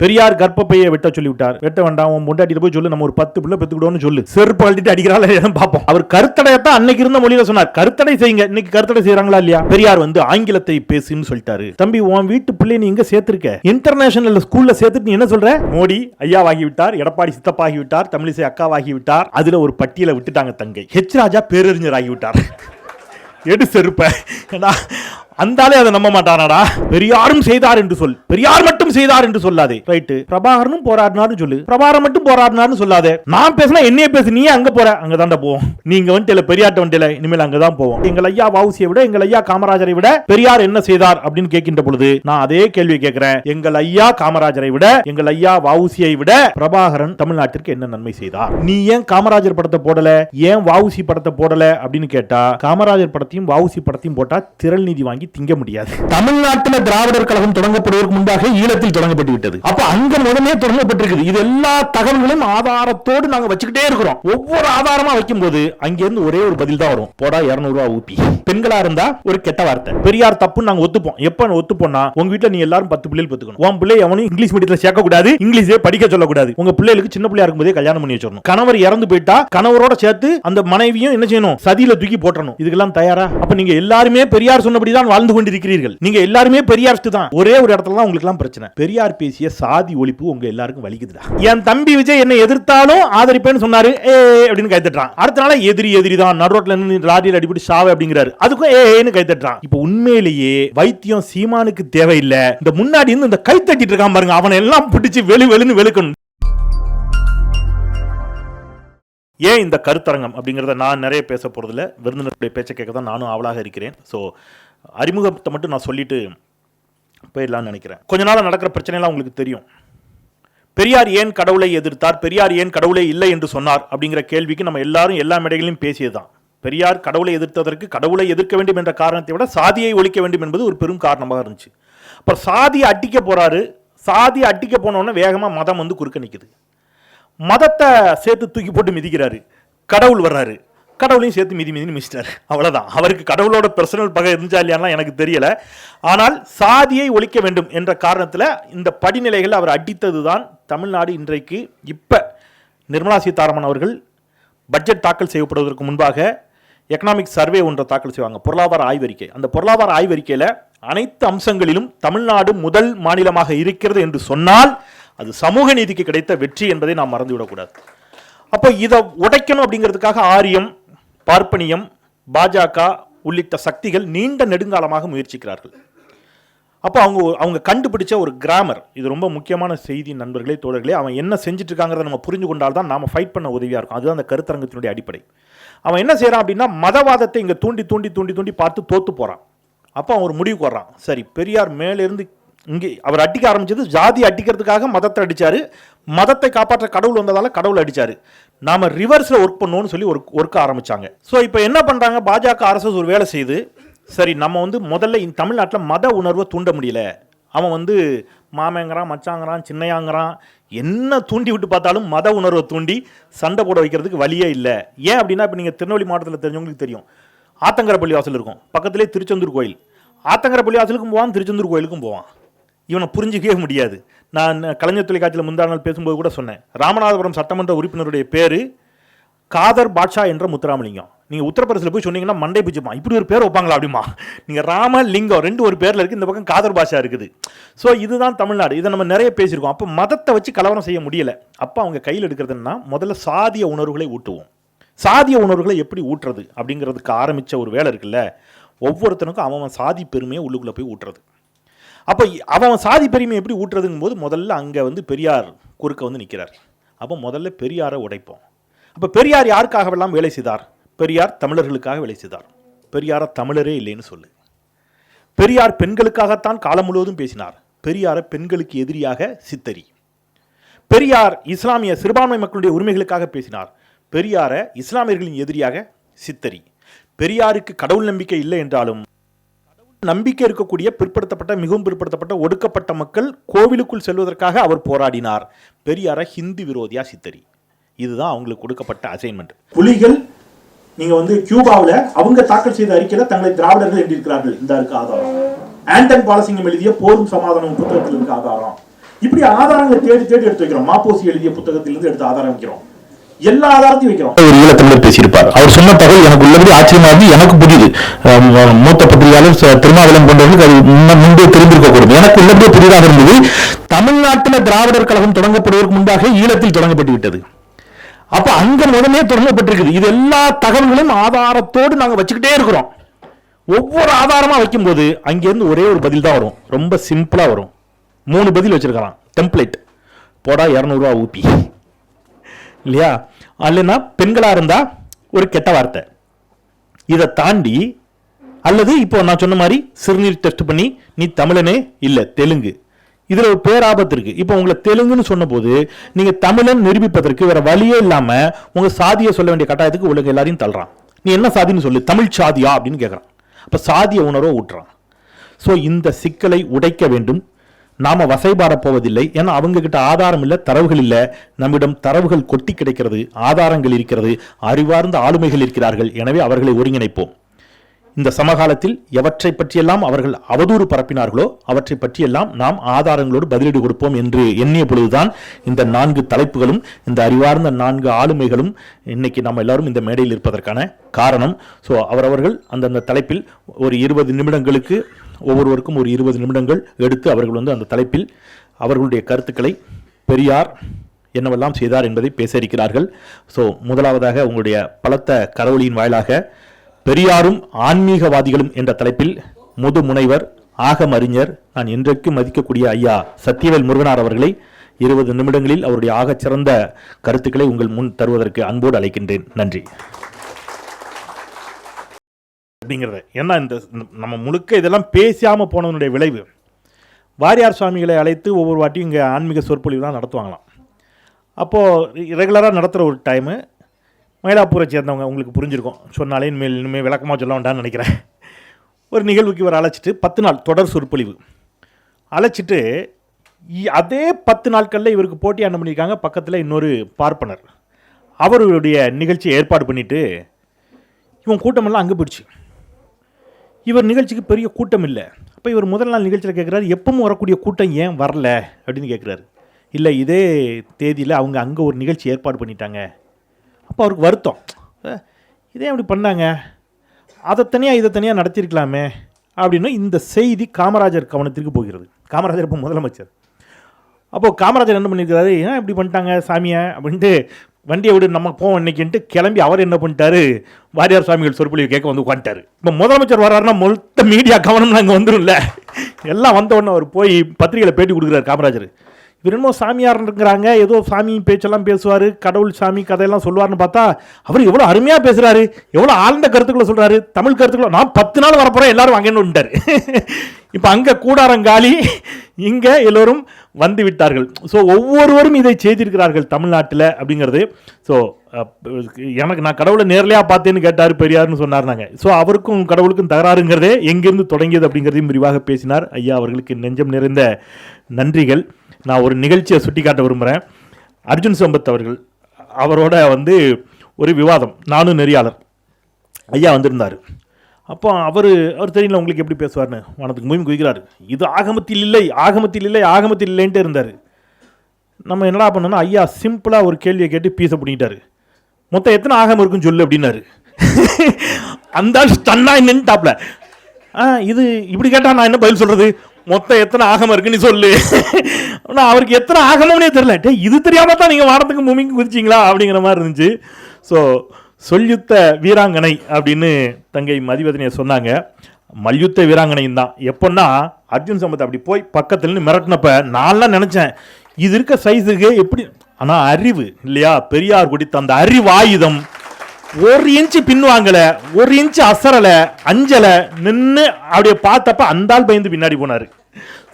பெரியார் கர்ப்பப்பையை வெட்ட சொல்லிவிட்டார். வெட்ட வேண்டாம், உன் பொண்டாட்டிட்டு போய் சொல்லு, நம்ம ஒரு 10 பிள்ளை பெத்துக்கிட்டோம்னு சொல்லு. செருப்பு அழுத்திட்டு அடிக்கிறாள் பார்ப்போம். அவர் கருத்தடையத்தான் அன்னைக்கு இருந்த மொழியில சொன்னார். கருத்தடை செய்யுங்க. இன்னைக்கு கருத்தடை செய்யறாங்களா இல்லையா? பெரியார் வந்து ஆங்கிலத்தை பேசுன்னு சொல்லிட்டாரு. தம்பி, உன் வீட்டு பிள்ளை நீ இங்க சேர்த்திருக்க, இன்டர்நேஷனல் ஸ்கூல்ல சேர்த்துட்டு நீ என்ன சொல்ற? மோடி ஐயாவாகி விட்டார், எடப்பாடி சித்தப்பாகி விட்டார், தமிழிசை அக்காவாகி விட்டார். அதுல ஒரு பட்டியலை விட்டுட்டாங்க தங்கை. ஹெச் ராஜா பேரறிஞர் ஆகிவிட்டார். எடு செருப்ப. அந்தாலே அதை நம்ப மாட்டானடா. பெரியாரும் செய்தார் என்று சொல், பெரியார் மட்டும் செய்தார் என்று சொல்லாதே. ரைட்டு, பிரபாகரனும் போராடினார்னு சொல்லு, பிரபாகரன் மட்டும் போராடினார்னு சொல்லாதே. நான் பேசினா என்னைய பேசு, நீ அங்க போற, அங்கதான்டா போவோம். நீங்க வந்துட்டல, பெரியார்ட்ட வந்துட்டல, இனிமேல் அங்கதான் போவோம். எங்கள் ஐயா வஉசியை விட, எங்கள் ஐயா காமராஜரை விட பெரியார் என்ன செய்தார் அப்படின்னு கேட்கின்ற பொழுது நான் அதே கேள்வி கேட்கிறேன். எங்கள் ஐயா காமராஜரை விட, எங்கள் ஐயா வஉசியை விட பிரபாகரன் தமிழ்நாட்டிற்கு என்ன நன்மை செய்தார்? நீ ஏன் காமராஜர் படத்தை போடல, ஏன் வஉசி படத்தை போடல அப்படின்னு கேட்டா, காமராஜர் படத்தையும் வஉசி படத்தையும் போட்டா திரள் நீதி வாங்கி திங்க முடியாது. தமிழ்நாட்டில் திராவிடர் கழகம் தொடங்கப்படுவதற்கு முன்பாக ஈழத்தில் தொடங்கப்பட்டு விட்டது. அப்ப அங்க முதலே தொடங்கப்பட்டிருக்குது. இது எல்லா தகவல்களும் ஆதாரத்தோடு நாங்க வச்சுக்கிட்டே இருக்கிறோம். ஒவ்வொரு ஆதாரமா வைக்கும் போது அங்கிருந்து ஒரே ஒரு பதில் தான் வரும், போடா 200 ரூபாய் ஊப்பி. பெண்களா இருந்தா ஒரு கெட்ட வார்த்தை. பெரியார் தப்புன்னு நாங்க ஒத்துப்போம். எப்ப ஒத்துப்போம்னா, உங்க வீட்டுல நீ எல்லாரும் 10 பிள்ளைகள் பெத்துக்கணும். உன் பிள்ளை எவனும் இங்கிலீஷ் மீடியத்துல சேர்க்க கூடாது, இங்கிலீஷே படிக்க சொல்லக்கூடாது. உங்க பிள்ளைகளுக்கு சின்ன பிள்ளையா இருக்கும்போதே கல்யாணம் பண்ணி வச்சிடணும். கணவர் இறந்து போயிட்டா கணவரோட சேர்த்து அந்த மனைவியும் என்ன செய்யணும்? சதியில தூக்கி போட்டணும். இதுக்கெல்லாம் தயாரா? அப்ப நீங்க எல்லாருமே பெரியார் சொன்னபடிதான் வாழ்ந்து கொண்டிருக்கிறீர்கள். நீங்க எல்லாருமே பெரியாரிஸ்ட் தான். ஒரே ஒரு இடத்துல தான் உங்களுக்கு எல்லாம் பிரச்சனை. பெரியார் பேசிய சாதி ஒழிப்பு உங்க எல்லாருக்கும் வலிக்குதுடா. என் தம்பி விஜய் என்ன எதிர்த்தாலும் ஆதரிப்பேன்னு சொன்னாரு, அப்படின்னு கைத்தட்டான். அடுத்த நாள் எதிரி தான், நடுரோட்ல நின்னு லாரியில் அடிபடி சாவே அப்படிங்கிறாரு, அதுக்கும் ஏன்னு கைத்தட்டான். இப்போ உண்மையிலேயே வைத்தியம் சீமானுக்கு தேவையில்லை. இந்த முன்னாடி இருந்து இந்த கை தட்டிட்டு இருக்கான் பாருங்க, அவனை எல்லாம் பிடிச்சி வெளுன்னு வெளுக்கணும். ஏன் இந்த கருத்தரங்கம் அப்படிங்கிறத நான் நிறைய பேச போறதில்ல, விருந்தினருடைய பேச்சை கேட்க தான் நானும் ஆவலாக இருக்கிறேன். ஸோ அறிமுகத்தை மட்டும் நான் சொல்லிட்டு போயிடலான்னு நினைக்கிறேன். கொஞ்ச நாள் நடக்கிற பிரச்சனைலாம் உங்களுக்கு தெரியும். பெரியார் ஏன் கடவுளை எதிர்த்தார், பெரியார் ஏன் கடவுளை இல்லை என்று சொன்னார் அப்படிங்கிற கேள்விக்கு நம்ம எல்லாரும் எல்லா மேடைகளிலும் பேசியதுதான். பெரியார் கடவுளை எதிர்த்ததற்கு கடவுளை எதிர்க்க வேண்டும் என்ற காரணத்தை விட சாதியை ஒழிக்க வேண்டும் என்பது ஒரு பெரும் காரணமாக இருந்துச்சு. அப்புறம் சாதியை அட்டிக்க போறாரு. சாதியை அட்டிக்க போனோன்னா வேகமாக மதம் வந்து குறுக்க நிற்குது. மதத்தை சேர்த்து தூக்கி போட்டு மிதிக்கிறாரு. கடவுள் வர்றாரு, கடவுளையும் சேர்த்து மிதிச்சிட்டாரு. அவ்வளவுதான். அவருக்கு கடவுளோட பர்சனல் பகை இருந்துச்சா இல்லையானா எனக்கு தெரியல. ஆனால் சாதியை ஒழிக்க வேண்டும் என்ற காரணத்தில் இந்த படிநிலைகள் அவர் அடித்தது தான் தமிழ்நாடு இன்றைக்கு. இப்ப நிர்மலா சீதாராமன் அவர்கள் பட்ஜெட் தாக்கல் செய்யப்படுவதற்கு முன்பாக எக்கனாமிக் சர்வே ஒன்றை தாக்கல் செய்வாங்க, பொருளாதார ஆய்வறிக்கை. அந்த பொருளாதார ஆய்வறிக்கையில் அனைத்து அம்சங்களிலும் தமிழ்நாடு முதல் மாநிலமாக இருக்கிறது என்று சொன்னால் அது சமூக நீதிக்கு கிடைத்த வெற்றி என்பதை நாம் மறந்துவிடக்கூடாது. அப்போ இதை உடைக்கணும் அப்படிங்கிறதுக்காக ஆரியம், பார்ப்பனியம், பாஜக உள்ளிட்ட சக்திகள் நீண்ட நெடுங்காலமாக முயற்சிக்கிறார்கள். அப்போ அவங்க கண்டுபிடிச்ச ஒரு கிராமர், இது ரொம்ப முக்கியமான செய்தி நண்பர்களே, தோழர்களே. அவன் என்ன செஞ்சுட்டு இருக்காங்கிறத நம்ம புரிஞ்சு கொண்டால் தான் நாம ஃபைட் பண்ண உதவியாக இருக்கும். அதுதான் அந்த கருத்தரங்கத்தினுடைய அடிப்படை. அவன் என்ன செய்யறான் அப்படின்னா, மதவாதத்தை இங்கே தூண்டி தூண்டி தூண்டி தூண்டி பார்த்து தோத்து போறான். அப்போ அவன் ஒரு முடிவுக்கு வர்றான். சரி, பெரியார் மேலிருந்து இங்கே அவர் அடிக்க ஆரம்பிச்சது ஜாதி அடிக்கிறதுக்காக மதத்தை அடிச்சாரு, மதத்தை காப்பாற்ற கடவுள் வந்ததால கடவுள் அடிச்சாரு. நாம ரிவர்ஸ்ல ஒர்க் பண்ணுவோம்னு சொல்லி ஒர்க் ஆரம்பிச்சாங்க. ஸோ இப்போ என்ன பண்றாங்க, பாஜக அரசு ஒரு வேலை செய்து, சரி நம்ம வந்து முதல்ல இந்த தமிழ்நாட்டில் மத உணர்வை தூண்ட முடியல. அவன் வந்து மாமேங்கிறான், மச்சாங்கிறான், சின்னையாங்கிறான், என்ன தூண்டி விட்டு பார்த்தாலும் மத உணர்வை தூண்டி சண்டை போட வைக்கிறதுக்கு வழியே இல்லை. ஏன் அப்படின்னா, இப்போ நீங்கள் திருநெல்வேலி மாவட்டத்தில் தெரிஞ்சவங்களுக்கு தெரியும், ஆத்தங்கரப்பள்ளி வாசல் இருக்கும், பக்கத்திலே திருச்செந்தூர் கோயில். ஆத்தங்கரப்பள்ளி வாசலுக்கும் போவான், திருச்செந்தூர் கோயிலுக்கும் போவான். இவனை புரிஞ்சிக்கவே முடியாது. நான் கலைஞர் தொலைக்காட்சியில் முந்தான நாள் பேசும்போது கூட சொன்னேன், ராமநாதபுரம் சட்டமன்ற உறுப்பினருடைய பேர் காதர் பாட்ஷா என்ற முத்துராமலிங்கம். நீங்கள் உத்தரப்பிரதேசில் போய் சொன்னீங்கன்னா மண்டை பிச்சுப்பான், இப்படி ஒரு பேர் வைப்பாங்களா அப்படிமா. நீங்கள் ராமலிங்கம் ரெண்டு ஒரு பேரில் இருக்குது, இந்த பக்கம் காதர் பாட்ஷா இருக்குது. ஸோ இதுதான் தமிழ்நாடு. இதை நம்ம நிறைய பேசியிருக்கோம். அப்போ மதத்தை வச்சு கலவரம் செய்ய முடியலை. அப்போ அவங்க கையில் எடுக்கிறதுன்னா முதல்ல சாதிய உணர்வுகளை ஊட்டுவோம். சாதிய உணர்வுகளை எப்படி ஊட்டுறது அப்படிங்கிறதுக்கு ஆரம்பித்த ஒரு வேலை இருக்குல்ல, ஒவ்வொருத்தனுக்கும் அவன் சாதி பெருமையை உள்ளுக்குள்ளே போய் ஊட்டுறது. அப்போ அவன் சாதி பெருமையை எப்படி ஊட்டுறதுங்கும் போது முதல்ல அங்கே வந்து பெரியார் குறுக்க வந்து நிற்கிறார். அப்போ முதல்ல பெரியாரை உடைப்போம். அப்போ பெரியார் யாருக்காகவெல்லாம் வேலை செய்தார்? பெரியார் தமிழர்களுக்காக வேலை செய்தார். பெரியாரை தமிழரே இல்லைன்னு சொல்லு. பெரியார் பெண்களுக்காகத்தான் காலம் முழுவதும் பேசினார். பெரியாரை பெண்களுக்கு எதிரியாக சித்தரி. பெரியார் இஸ்லாமிய சிறுபான்மை மக்களுடைய உரிமைகளுக்காக பேசினார். பெரியாரை இஸ்லாமியர்களின் எதிரியாக சித்தரி. பெரியாருக்கு கடவுள் நம்பிக்கை இல்லை என்றாலும் நம்பிக்கை இருக்கக்கூடிய பிற்படுத்தப்பட்ட, மிகவும் பிற்படுத்தப்பட்ட, ஒடுக்கப்பட்ட மக்கள் கோவிலுக்குள் செல்வதற்காக அவர் போராடினார். பெரியாரை ஹிந்தி விரோதியா சித்தரி. இதுதான் அவங்களுக்கு கொடுக்கப்பட்ட அசைன்மெண்ட். புலிகள் நீங்க வந்து கியூபாவில் அவங்க தாக்கல் செய்த அறிக்கையில் தங்களை திராவிடர்கள் என்றிருக்கிறார்கள். இந்த இருக்கு ஆதாரம். ஆண்டன் பாலசிங்கம் எழுதிய போரும் சமாதானம் புத்தகத்தில் இருக்க ஆதாரம். இப்படி ஆதாரங்களை தேடி தேடி எடுத்து வைக்கிறோம். மாப்போசி எழுதிய புத்தகத்திலிருந்து எடுத்து ஆதாரம் வைக்கிறோம், எல்லா ஆதாரத்தையும் வைக்கிறோம். ஒரு ஈழத்தமிழர் பேசியிருப்பார். அவர் சொன்ன தகவல் எனக்கு உள்ளபடி ஆச்சரியமா இருந்து எனக்கு புரியுது. மூத்த பத்திரிகையாளர் திருமாவளவன் போன்றவர்களுக்கு அது முன்பே தெரிந்திருக்க கூடும். எனக்கு உள்ளபடியே புரிதாக இருந்தது. தமிழ்நாட்டில் திராவிடர் கழகம் தொடங்கப்படுவதற்கு முன்பாக ஈழத்தில் தொடங்கப்பட்டு விட்டது. அப்ப அங்க முதலே தொடங்கப்பட்டிருக்குது. இது எல்லா தகவல்களும் ஆதாரத்தோடு நாங்க வச்சுக்கிட்டே இருக்கிறோம். ஒவ்வொரு ஆதாரமா வைக்கும் போது அங்கிருந்து ஒரே ஒரு பதில் தான் வரும். ரொம்ப சிம்பிளா வரும். 3 பதில் வச்சிருக்கலாம். டெம்ப்ளேட் போடா 200 ரூபா ஊப்பி இல்லையா, அல்லனா பெண்களா இருந்தா ஒரு கெட்ட வார்த்தை. இதை தாண்டி அல்லது இப்போ நான் சொன்ன மாதிரி சிறுநீர் டெஸ்ட் பண்ணி நீ தமிழனே இல்ல தெலுங்கு, இதுல ஒரு பேராபத்து இருக்கு. இப்போ உங்களை தெலுங்குன்னு சொன்ன போது நீங்க தமிழன் நிரூபிப்பதற்கு வேற வழியே இல்லாம உங்க சாதியை சொல்ல வேண்டிய கட்டாயத்துக்கு உலக எல்லாரையும் தள்ளுறான். நீ என்ன சாதின்னு சொல்லு, தமிழ் சாதியா அப்படின்னு கேட்கறான். அப்ப சாதிய உணர்வை ஊட்டுறான். ஸோ இந்த சிக்கலை உடைக்க வேண்டும். நாம வசைபாரப் போவதில்லை. ஏன்னா அவங்க கிட்ட ஆதாரம் இல்லை, தரவுகள் இல்லை. நம்மிடம் தரவுகள் கொட்டி கிடைக்கிறது, ஆதாரங்கள் இருக்கிறது, அறிவார்ந்த ஆளுமைகள் இருக்கிறார்கள். எனவே அவர்களை ஒருங்கிணைப்போம். இந்த சமகாலத்தில் எவற்றை பற்றியெல்லாம் அவர்கள் அவதூறு பரப்பினார்களோ அவற்றை பற்றியெல்லாம் நாம் ஆதாரங்களோடு பதிலீடு கொடுப்போம் என்று எண்ணிய பொழுதுதான் இந்த 4 தலைப்புகளும் இந்த அறிவார்ந்த 4 ஆளுமைகளும் இன்னைக்கு நம்ம எல்லாரும் இந்த மேடையில் இருப்பதற்கான காரணம். ஸோ அவரவர்கள் அந்தந்த தலைப்பில் ஒரு 20 நிமிடங்களுக்கு ஒவ்வொருவருக்கும் ஒரு 20 நிமிடங்கள் எடுத்து அவர்கள் அந்த தலைப்பில் அவர்களுடைய கருத்துக்களை பெரியார் என்னவெல்லாம் செய்தார் என்பதை பேச இருக்கிறார்கள். ஸோ முதலாவதாக உங்களுடைய பலத்த கரவொலியின் வாயிலாக பெரியாரும் ஆன்மீகவாதிகளும் என்ற தலைப்பில் முனைவர் ஆகம் அறிஞர் நான் என்றைக்கும் மதிக்கக்கூடிய ஐயா சத்தியவேல் முருகனார் அவர்களை 20 நிமிடங்களில் அவருடைய ஆகச்சிறந்த கருத்துக்களை உங்கள் முன் தருவதற்கு அன்போடு அழைக்கின்றேன். நன்றி. அப்படிங்கிறத ஏன்னா இந்த நம்ம முழுக்க இதெல்லாம் பேசாமல் போனதனுடைய விளைவு, வாரியார் சுவாமிகளை அழைத்து ஒவ்வொரு வாட்டியும் இங்கே ஆன்மீக சொற்பொழிவு தான் நடத்துவாங்களாம். அப்போது ரெகுலராக நடத்துகிற ஒரு டைமு மயிலாப்பூரை சேர்ந்தவங்க உங்களுக்கு புரிஞ்சிருக்கும், சொன்னாலே இனிமேல் விளக்கமாக சொல்ல வேண்டாம்னு நினைக்கிறேன். ஒரு நிகழ்வுக்கு இவர் அழைச்சிட்டு 10 நாள் தொடர் சொற்பொழிவு அழைச்சிட்டு அதே 10 நாட்களில் இவருக்கு போட்டி என்ன பண்ணியிருக்காங்க, பக்கத்தில் இன்னொரு பார்ப்பனர் அவருடைய நிகழ்ச்சியை ஏற்பாடு பண்ணிவிட்டு இவன் கூட்டமெல்லாம் அங்கே போயிடுச்சு. இவர் நிகழ்ச்சிக்கு பெரிய கூட்டம் இல்லை. அப்போ இவர் முதல் நாள் நிகழ்ச்சியில் கேட்குறாரு, எப்பவும் வரக்கூடிய கூட்டம் ஏன் வரல அப்படின்னு கேட்குறாரு. இல்லை இதே தேதியில் அவங்க அங்கே ஒரு நிகழ்ச்சி ஏற்பாடு பண்ணிட்டாங்க. அப்போ அவருக்கு வருத்தம், இதே அப்படி பண்ணாங்க, அதை தனியாக இதை தனியாக நடத்தியிருக்கலாமே அப்படின்னு இந்த செய்தி காமராஜர் கவனத்திற்கு போகிறது. காமராஜர் இப்போ முதலமைச்சர். அப்போது காமராஜர் என்ன பண்ணியிருக்கிறாரு, ஏன் இப்படி பண்ணிட்டாங்க சாமியை அப்படின்ட்டு வண்டியை விடு நம்ம போவோம் இன்னைக்குன்ட்டு கிளம்பி அவர் என்ன பண்ணிட்டாரு, வாரியார் சுவாமிகள் சொற்பொழிவு கேட்க உட்காந்துட்டாரு. இப்போ முதலமைச்சர் வர்றாருன்னா மொத்த மீடியா கவனம் அங்கே வந்துடும்ல, எல்லாம் வந்த உடனே அவர் போய் பத்திரிகையில் பேட்டி கொடுக்குறாரு காமராஜர். இவர் என்னமோ சாமியார்ங்கிறாங்க, ஏதோ சாமி பேச்செல்லாம் பேசுவார், கடவுள் சாமி கதையெல்லாம் சொல்லுவார்னு பார்த்தா அவர் எவ்வளோ அருமையாக பேசுகிறாரு, எவ்வளோ ஆழ்ந்த கருத்துக்களை சொல்கிறாரு, தமிழ் கருத்துக்களை. நான் 10 நாள் வரப்போகிறேன், எல்லாரும் அங்கேன்னு வந்துட்டார். இப்போ அங்கே கூடாரங்காலி, இங்கே எல்லோரும் வந்து விட்டார்கள். ஸோ ஒவ்வொருவரும் இதை செய்திருக்கிறார்கள் தமிழ்நாட்டில் அப்படிங்கிறது. ஸோ எனக்கு நான் கடவுளை நேர்லையாக பார்த்தேன்னு கேட்டார், பெரியார்னு சொன்னார். நாங்கள் ஸோ அவருக்கும் கடவுளுக்கும் தகராறுங்கிறதே எங்கேருந்து தொடங்கியது அப்படிங்கிறதையும் விரிவாக பேசினார். ஐயா அவர்களுக்கு நெஞ்சம் நிறைந்த நன்றிகள். நான் ஒரு நிகழ்ச்சியை சுட்டி காட்ட விரும்புகிறேன். அர்ஜுன் சம்பத் அவர்கள், அவரோட ஒரு விவாதம், நானும் நெறியாளர் ஐயா வந்திருந்தார். அப்போ அவர் தெரியல உங்களுக்கு எப்படி பேசுவார்னு வானத்துக்கு மூவி குதிக்கிறாரு, இது ஆகமத்தில் இல்லை ஆகமத்தில் இல்லை ஆகமத்தில் இல்லைன்ட்டு இருந்தார். நம்ம என்னடா பண்ணோன்னா ஐயா சிம்பிளாக ஒரு கேள்வியை கேட்டு பீஸை பண்ணிக்கிட்டாரு. மொத்தம் எத்தனை ஆகமம் இருக்குன்னு சொல்லு அப்படின்னாரு. அந்த ஸ்டன்னா நின்னுட்டாப்ல. இது இப்படி கேட்டால் நான் என்ன பதில் சொல்கிறது, மொத்தம் எத்தனை ஆகமம் இருக்குன்னு சொல்லு. ஆனால் அவருக்கு எத்தனை ஆகமம்னே தெரியல. இது தெரியாமல் தான் நீங்கள் வாரத்துக்கு பூமிக்கு குதிச்சிங்களா அப்படிங்கிற மாதிரி இருந்துச்சு. ஸோ சொல்யுத்த வீராங்கனை அப்படின்னு தங்கை மதிவதனையை சொன்னாங்க. மல்யுத்த வீராங்கனையும் தான். எப்போன்னா அர்ஜுன் சம்பத் அப்படி போய் பக்கத்துலன்னு மிரட்டினப்ப நான்லாம் நினச்சேன் இது இருக்க சைஸுக்கு எப்படி. ஆனால் அறிவு இல்லையா, பெரியார் குடித்த அந்த அறிவு ஆயுதம் 1 இன்ச்சு பின்வாங்கலை, 1 இன்ச்சு அசரலை, அஞ்சலை, நின்று அப்படியே பார்த்தப்ப அந்தால் பயந்து பின்னாடி போனார்.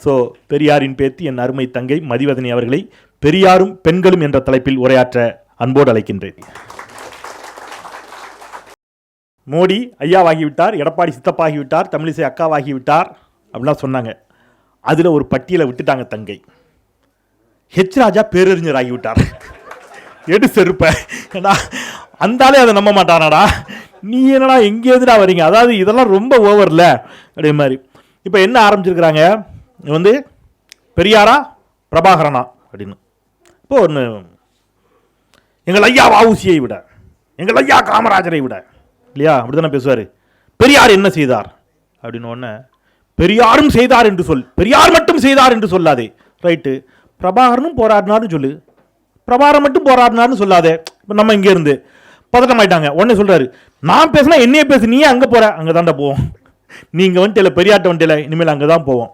ஸோ பெரியாரின் பேத்தி என் அருமை தங்கை மதிவதனி அவர்களை பெரியாரும் பெண்களும் என்ற தலைப்பில் உரையாற்ற அன்போடு அழைக்கின்றேன். மோடி ஐயாவாகிவிட்டார், எடப்பாடி சித்தப்பாகிவிட்டார், தமிழிசை அக்காவாகிவிட்டார் அப்படிலாம் சொன்னாங்க. அதில் ஒரு பட்டியலை விட்டுட்டாங்க தங்கை. ஹெச் ராஜா பேரறிஞர் ஆகிவிட்டார். எடு செருப்ப, ஏன்னா அந்தாலே அதை நம்ப மாட்டானாடா, நீ என்னடா எங்கேருந்துடா வரீங்க, அதாவது இதெல்லாம் ரொம்ப ஓவரில் அதே மாதிரி. இப்போ என்ன ஆரம்பிச்சிருக்கிறாங்க, பெரியாரா பிரபாகரனா அப்படின்னு. இப்போ ஒன்று, எங்கள் ஐயா வஉசியை விட, எங்கள் ஐயா காமராஜரை விட, இல்லையா, அப்படி தானே பேசுவார். பெரியார் என்ன செய்தார் அப்படின்னு ஒன்று, பெரியாரும் செய்தார் என்று சொல், பெரியார் மட்டும் செய்தார் என்று சொல்லாதே. ரைட்டு, பிரபாகரனும் போராடினார்னு சொல்லு, பிரபாகரன் மட்டும் போராடினார்னு சொல்லாதே. இப்போ நம்ம இங்கே இருந்து பதட்டம் ஆயிட்டாங்க. உடனே சொல்கிறாரு, நான் பேசினா என்னையே பேசு, நீயே அங்கே போகிற, அங்கே தாண்டா போவோம். நீங்கள் வந்துட்டு இல்லை, பெரியார்ட்ட வந்துட்டு, இனிமேல் அங்கே தான் போவோம்.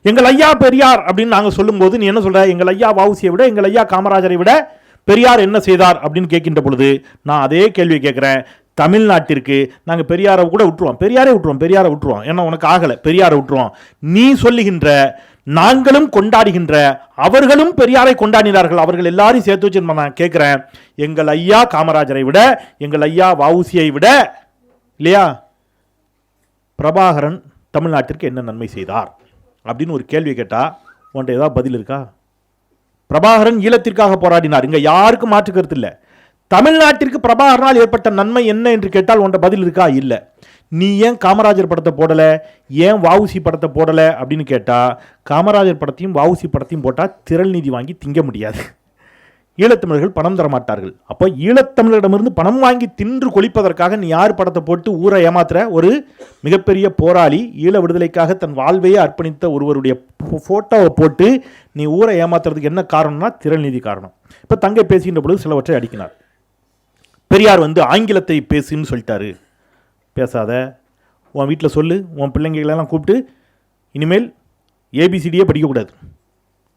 எங்கள் ஐயா பெரியார் அப்படின்னு நாங்கள் சொல்லும்போது நீ என்ன சொல்கிற, எங்கள் ஐயா வஉசியை விட, எங்கள் ஐயா காமராஜரை விட பெரியார் என்ன செய்தார் அப்படின்னு கேட்கின்ற பொழுது நான் அதே கேள்வி கேட்குறேன். தமிழ்நாட்டிற்கு நாங்கள் பெரியாரை கூட விட்டுருவோம், பெரியாரை விட்டுருவோம், ஏன்னா உனக்கு ஆகலை, பெரியாரை விட்டுருவோம். நீ சொல்லுகின்ற, நாங்களும் கொண்டாடுகின்ற, அவர்களும் பெரியாரை கொண்டாடினார்கள், அவர்கள் எல்லாரையும் சேர்த்து வச்சு நான் கேட்குறேன், எங்கள் ஐயா காமராஜரை விட, எங்கள் ஐயா வஉசியை விட, இல்லையா, பிரபாகரன் தமிழ்நாட்டிற்கு என்ன நன்மை செய்தார் அப்படின்னு ஒரு கேள்வி கேட்டால் உன்ட்ட ஏதாவது பதில் இருக்கா? பிரபாகரன் ஈழத்திற்காக போராடினார், இங்கே யாருக்கும் மாற்று கருத்து இல்லை. தமிழ்நாட்டிற்கு பிரபாகரனால் ஏற்பட்ட நன்மை என்ன என்று கேட்டால் உன்ட்ட பதில் இருக்கா? இல்லை. நீ ஏன் காமராஜர் படத்தை போடலை, ஏன் வஉசி படத்தை போடலை அப்படின்னு கேட்டால், காமராஜர் படத்தையும் வஉசி படத்தையும் போட்டால் திரள் நிதி வாங்கி திங்க முடியாது, ஈழத்தமிழர்கள் பணம் தர மாட்டார்கள். அப்போ ஈழத்தமிழரிடமிருந்து பணம் வாங்கி தின்று கொளிப்பதற்காக நீ யார் படத்தை போட்டு ஊரை ஏமாத்துற? ஒரு மிகப்பெரிய போராளி, ஈழ விடுதலைக்காக தன் வாழ்வையே அர்ப்பணித்த ஒருவருடைய ஃபோட்டோவை போட்டு நீ ஊரை ஏமாத்துறதுக்கு என்ன காரணம்னா திரள் நிதி காரணம். இப்போ தங்கை பேசுகின்ற பொழுது சிலவற்றை அடிக்கினார். பெரியார் ஆங்கிலத்தை பேசுன்னு சொல்லிட்டாரு. பேசாத, உன் வீட்டில் சொல்லு, உன் பிள்ளைங்களெல்லாம் கூப்பிட்டு இனிமேல் ஏபிசிடியே படிக்கக்கூடாது,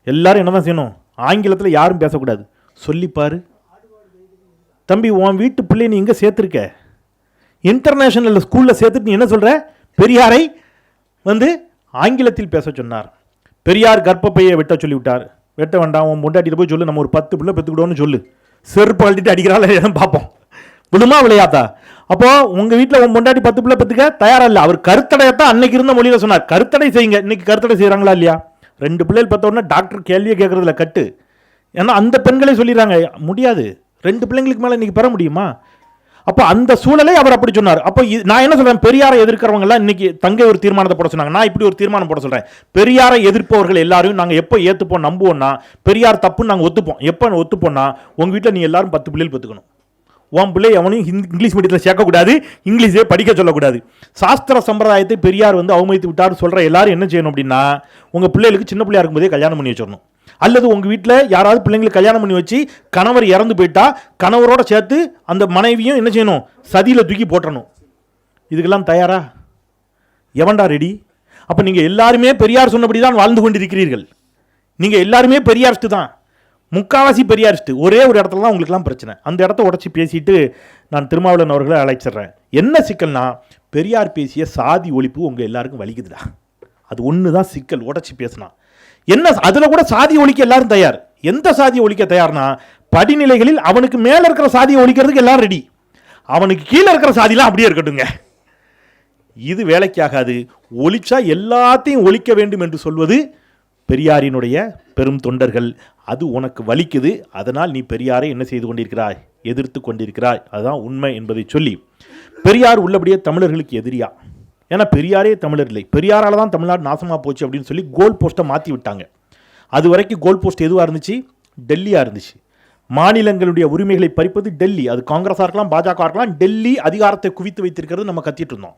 எல்லாரும் என்ன தான் செய்யணும், ஆங்கிலத்தில் யாரும் பேசக்கூடாது சொல்லிப்பாரு. தம்பி, உன் வீட்டு பிள்ளை நீ எங்கே சேர்த்துருக்க? இன்டர்நேஷனல் ஸ்கூலில் சேர்த்துட்டு நீ என்ன சொல்கிற? பெரியாரை ஆங்கிலத்தில் பேச சொன்னார். பெரியார் கர்ப்பப்பையை வெட்ட சொல்லிவிட்டார். வெட்ட வேண்டாம், உன் முண்டாட்டிட்டு போய் சொல்லு, நம்ம ஒரு 10 பிள்ளை பெற்றுக்கிட்டோன்னு சொல்லு. செருப்பு அழுத்திட்டு அடிக்கிறாள் பார்ப்போம், விழுமா விளையாத்தா? அப்போ உங்க வீட்டில் உன் முண்டாட்டி 10 பிள்ளை பெற்றுக்க தயாரா இல்லை. அவர் கருத்தடையத்தான் அன்னைக்கு இருந்த மொழியில சொன்னார், கருத்தடை செய்யுங்க. இன்னைக்கு கருத்தடை செய்யறாங்களா இல்லையா? 2 பிள்ளைகள் பெற்ற உடனே டாக்டர் கேள்வியை கேட்கறதுல கட்டு. ஏன்னா அந்த பெண்களே சொல்லிடுறாங்க, முடியாது, 2 பிள்ளைங்களுக்கு மேலே இன்னைக்கு பெற முடியுமா? அப்போ அந்த சூழலை அவர் அப்படி சொன்னார். அப்போ நான் என்ன சொல்றேன், பெரியாரை எதிர்க்கிறவங்க எல்லாம் இன்னைக்கு தங்கை ஒரு தீர்மானத்தை போட சொன்னாங்க, நான் இப்படி ஒரு தீர்மானம் போட சொல்றேன். பெரியாரை எதிர்ப்பவர்கள் எல்லாரும் நாங்கள் எப்போ ஏற்றுப்போம், நம்புவோம்னா, பெரியார் தப்புன்னு நாங்கள் ஒத்துப்போம். எப்போ ஒத்துப்போம்னா, உங்க வீட்டில் நீ எல்லாரும் 10 பிள்ளைகள் பெற்றுக்கணும், உன் பிள்ளை எவனையும் இங்கிலீஷ் மீடியத்தில் சேர்க்கக்கூடாது, இங்கிலீஷே படிக்க சொல்லக்கூடாது. சாஸ்திர சம்பிரதாயத்தை பெரியார் அவமதித்து விட்டார் சொல்ற எல்லாரும் என்ன செய்யணும் அப்படின்னா, உங்க பிள்ளைகளுக்கு சின்ன பிள்ளையா இருக்கும்போதே கல்யாணம் பண்ணி வச்சிடணும். அல்லது உங்க வீட்டில் யாராவது பிள்ளைங்களுக்கு கல்யாணம் பண்ணி வச்சு கணவர் இறந்து போயிட்டா கணவரோட சேர்த்து அந்த மனைவியும் என்ன செய்யணும், சதியில் தூக்கி போட்டணும். இதுக்கெல்லாம் தயாரா? எவன்டா ரெடி? அப்போ நீங்கள் எல்லாருமே பெரியார் சொன்னபடி தான் வாழ்ந்து கொண்டிருக்கிறீர்கள். நீங்கள் எல்லாருமே பெரியாரிஸ்ட் தான், முக்காவாசி பெரியாரிஸ்ட். ஒரே ஒரு இடத்துல தான் உங்களுக்குலாம் பிரச்சனை. அந்த இடத்த உடச்சி பேசிட்டு நான் திருமாவளவன் அவர்களை அழைச்சிட்றேன். என்ன சிக்கல்னா, பெரியார் பேசிய சாதி ஒழிப்பு உங்கள் எல்லாருக்கும் வலிக்குதுடா, அது ஒன்று தான் சிக்கல். உடச்சி பேசினா என்ன, அதில் கூட சாதி ஒழிக்க எல்லாரும் தயார். எந்த சாதியை ஒழிக்க தயார்னா, படிநிலைகளில் அவனுக்கு மேலே இருக்கிற சாதியை ஒழிக்கிறதுக்கு எல்லாரும் ரெடி, அவனுக்கு கீழே இருக்கிற சாதிலாம் அப்படியே இருக்கட்டுங்க. இது வேலைக்காகாது. ஒழிச்சா எல்லாத்தையும் ஒழிக்க வேண்டும் என்று சொல்வது பெரியாரினுடைய பெரும் தொண்டர்கள். அது உனக்கு வலிக்குது, அதனால் நீ பெரியாரை என்ன செய்து கொண்டிருக்கிறாய், எதிர்த்து கொண்டிருக்கிறாய். அதுதான் உண்மை என்பதை சொல்லி, பெரியார் உள்ளபடியே தமிழர்களுக்கு எதிரியா? ஏன்னா பெரியாரே தமிழர் இல்லை, பெரியாரால் தான் தமிழ்நாடு நாசமாக போச்சு அப்படின்னு சொல்லி கோல் போஸ்ட்டை மாற்றி விட்டாங்க. அது வரைக்கும் கோல் போஸ்ட் எதுவாக இருந்துச்சு? டெல்லியாக இருந்துச்சு. மாநிலங்களுடைய உரிமைகளை பறிப்பது டெல்லி. அது காங்கிரஸாக இருக்கலாம், பாஜக இருக்கலாம், டெல்லி அதிகாரத்தை குவித்து வைத்திருக்கிறது நம்ம கத்திட்டு இருந்தோம்.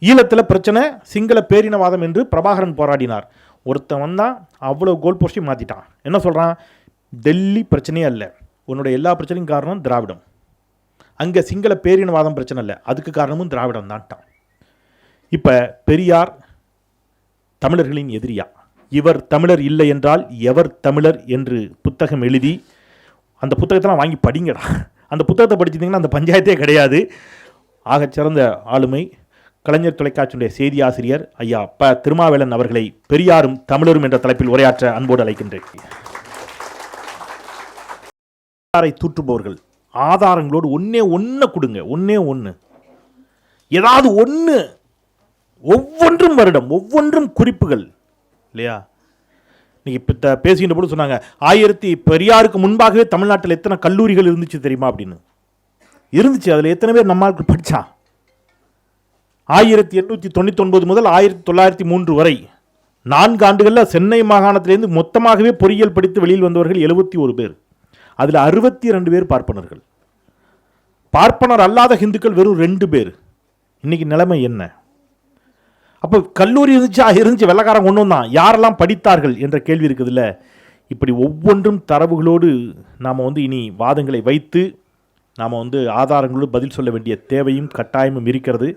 ஈழத்தில் பிரச்சனை சிங்கள பேரினவாதம் என்று பிரபாகரன் போராடினார். ஒருத்தன் வந்தான், அவ்வளோ கோல் போஸ்ட்டையும் மாற்றிட்டான். என்ன சொல்கிறான், டெல்லி பிரச்சனையே இல்லை, உன்னுடைய எல்லா பிரச்சனையும் காரணம் திராவிடம், அங்கே சிங்கள பேரினவாதம் பிரச்சனை இல்லை, அதுக்கு காரணமும் திராவிடம் தான்ட்டான். இப்போ பெரியார் தமிழர்களின் எதிரியா? இவர் தமிழர் இல்லை என்றால் எவர் தமிழர் என்று புத்தகம் எழுதி, அந்த புத்தகத்தெல்லாம் வாங்கி படிங்கடா. அந்த புத்தகத்தை படிச்சிட்டிங்கன்னா அந்த பஞ்சாயத்தே கிடையாது. ஆகச்சிறந்த ஆளுமை கலைஞர் தொலைக்காட்சியுடைய செய்தி ஆசிரியர் ஐயா திருமாவேலன் அவர்களை பெரியாரும் தமிழரும் என்ற தலைப்பில் உரையாற்ற அன்போடு அழைக்கின்றேன். தூற்றுபவர்கள் ஆதாரங்களோடு ஒன்று கொடுங்க, ஒன்று ஏதாவது ஒன்று, ஒவ்வொன்றும் வருடம், ஒவ்வொன்றும் குறிப்புகள் இல்லையா? இன்னைக்கு இப்போ பேசுகின்ற போது சொன்னாங்க, பெரியாருக்கு முன்பாகவே தமிழ்நாட்டில் எத்தனை கல்லூரிகள் இருந்துச்சு தெரியுமா அப்படின்னு. இருந்துச்சு. அதில் எத்தனை பேர் நம்மளுக்கு படித்தான்? 1899 முதல் 1903 வரை 4 ஆண்டுகளில் சென்னை மாகாணத்திலேருந்து மொத்தமாகவே பொறியியல் படித்து வெளியில் வந்தவர்கள் 71 பேர். அதில் 62 பேர் பார்ப்பனர்கள். பார்ப்பனர் அல்லாத ஹிந்துக்கள் வெறும் 2 பேர். இன்னைக்கு நிலைமை என்ன? அப்போ கல்லூரி இருந்துச்சு வெள்ளக்காரன் கொண்டு வந்தான், யாரெல்லாம் படித்தார்கள் என்ற கேள்வி இருக்குதுல்ல. இப்படி ஒவ்வொன்றும் தரவுகளோடு நாம் இனி வாதங்களை வைத்து நாம் ஆதாரங்களோடு பதில் சொல்ல வேண்டிய தேவையும் கட்டாயமும் இருக்கிறது.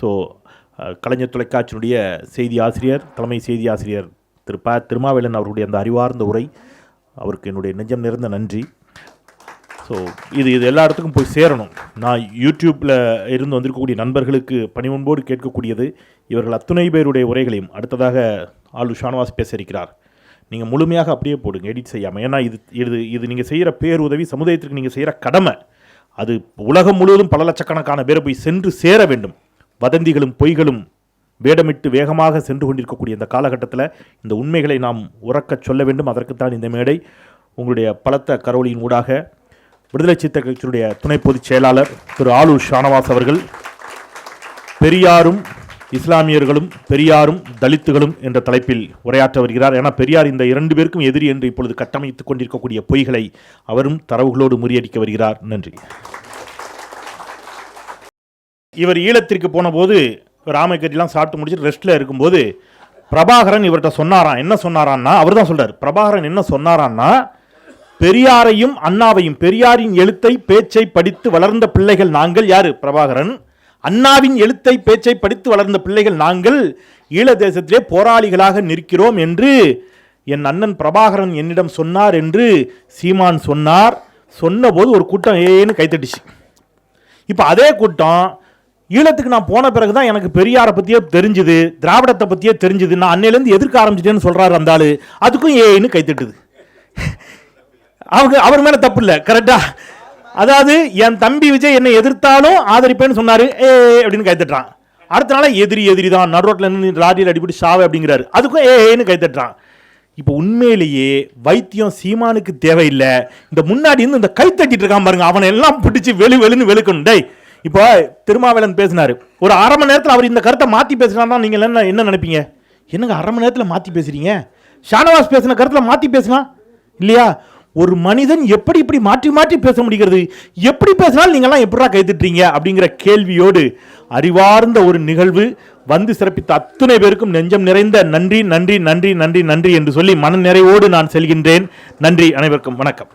ஸோ கலைஞர் தொலைக்காட்சியினுடைய செய்தி ஆசிரியர், தலைமை செய்தி ஆசிரியர் திரு ப. திருமாவேலன் அவருடைய அந்த அறிவார்ந்த உரை, அவருக்கு என்னுடைய நெஞ்சம் நிறைந்த நன்றி. ஸோ இது எல்லா இடத்துக்கும் போய் சேரணும். நான் யூடியூப்பில் இருந்து வந்திருக்கக்கூடிய நண்பர்களுக்கு பணிவன்போடு கேட்கக்கூடியது, இவர்கள் அத்துணை பேருடைய உரைகளையும் அடுத்ததாக ஆளு ஷானவாஸ் பேச இருக்கிறார், நீங்கள் முழுமையாக அப்படியே போடுங்க, எடிட் செய்யாமல். ஏன்னா இது நீங்கள் செய்கிற பேருதவி, சமுதாயத்திற்கு நீங்கள் செய்கிற கடமை, அது உலகம் முழுவதும் பல லட்சக்கணக்கான பேரை போய் சென்று சேர வேண்டும். வதந்திகளும் பொய்களும் வேடமிட்டு வேகமாக சென்று கொண்டிருக்கக்கூடிய இந்த காலகட்டத்தில் இந்த உண்மைகளை நாம் உறக்கச் சொல்ல வேண்டும். அதற்குத்தான் இந்த மேடை. உங்களுடைய பலத்த கரோலியின் ஊடாக விடுதலை சிறுத்தைகள் கட்சியினுடைய துணை பொதுச் செயலாளர் திரு ஆளு ஷானவாஸ் அவர்கள் பெரியாரும் இஸ்லாமியர்களும் பெரியாரும் தலித்துகளும் என்ற தலைப்பில் உரையாற்ற வருகிறார். ஏன்னா பெரியார் இந்த 2 பேருக்கும் எதிரி என்று இப்பொழுது கட்டமைத்துக் கொண்டிருக்கக்கூடிய பொய்களை அவரும் தரவுகளோடு முறியடிக்க வருகிறார். நன்றி. இவர் ஈழத்திற்கு போன போது ராமக்கட்டிலாம் சாப்பிட்டு முடிச்சுட்டு ரெஸ்ட்டில் இருக்கும்போது பிரபாகரன் இவர்கிட்ட சொன்னாராம். என்ன சொன்னாரான்னா, அவர் தான் சொல்றார், பிரபாகரன் என்ன சொன்னாரான்னா, பெரியாரையும் அண்ணாவையும், பெரியாரின் எழுத்தை பேச்சை படித்து வளர்ந்த பிள்ளைகள் நாங்கள். யாரு? பிரபாகரன். அண்ணாவின் எழுத்தை பேச்சை படித்து வளர்ந்த பிள்ளைகள் நாங்கள், ஈழ தேசத்திலே போராளிகளாக நிற்கிறோம் என்று என் அண்ணன் பிரபாகரன் என்னிடம் சொன்னார் என்று சீமான் சொன்னார். சொன்னபோது ஒரு கூட்டம் ஏன்னு கைத்தட்டிச்சு. இப்போ அதே கூட்டம் ஈழத்துக்கு நான் போன பிறகு தான் எனக்கு பெரியாரை பற்றியே தெரிஞ்சுது, திராவிடத்தை பற்றியே தெரிஞ்சுது, நான் அன்னையிலேருந்து எதிர்க்க ஆரம்பிச்சிட்டேன்னு சொல்கிறாரு அந்த ஆள். அதுக்கும் ஏன்னு கைத்தட்டுது. அவர் மேலே தப்பு இல்லை, கரெக்டா? அதாவது என் தம்பி விஜய் என்னை எதிர்த்தாலும் ஆதரிப்பேன்னு சொன்னார், அப்படின்னு கைத்தட்டுறான். அடுத்த நாள் எதிரி தான், நடுரோட்டில் நின்று லாரியில் அடிப்படி சாவை அப்படிங்கிறாரு, அதுக்கும் ஏன்னு கைத்தட்டுறான். இப்போ உண்மையிலேயே வைத்தியம் சீமானுக்கு தேவையில்லை. இந்த முன்னாடி இருந்து இந்த கைத்தட்டிட்டு இருக்கான் பாருங்க, அவனை எல்லாம் பிடிச்சி வெளுன்னு வெளுக்கணும். டேய், இப்போ திருமாவேலன் பேசினாரு, ஒரு அரை மணி நேரத்தில் அவர் இந்த கருத்தை மாற்றி பேசினா நீங்கள் என்ன நினைப்பீங்க? என்னங்க அரை மணி நேரத்தில் மாற்றி பேசுறீங்க? ஷானவாஸ் பேசின கருத்தில் மாற்றி பேசினா இல்லையா? ஒரு மனிதன் எப்படி இப்படி மாற்றி மாற்றி பேச முடிகிறது? எப்படி பேசினாலும் நீங்கள்லாம் எப்படா கைத்திட்டீங்க அப்படிங்கிற கேள்வியோடு அறிவார்ந்த ஒரு நிகழ்வு வந்து சிறப்பித்த அத்துணை பேருக்கும் நெஞ்சம் நிறைந்த நன்றி நன்றி நன்றி நன்றி நன்றி என்று சொல்லி மன நிறைவோடு நான் செல்கின்றேன். நன்றி, அனைவருக்கும் வணக்கம்.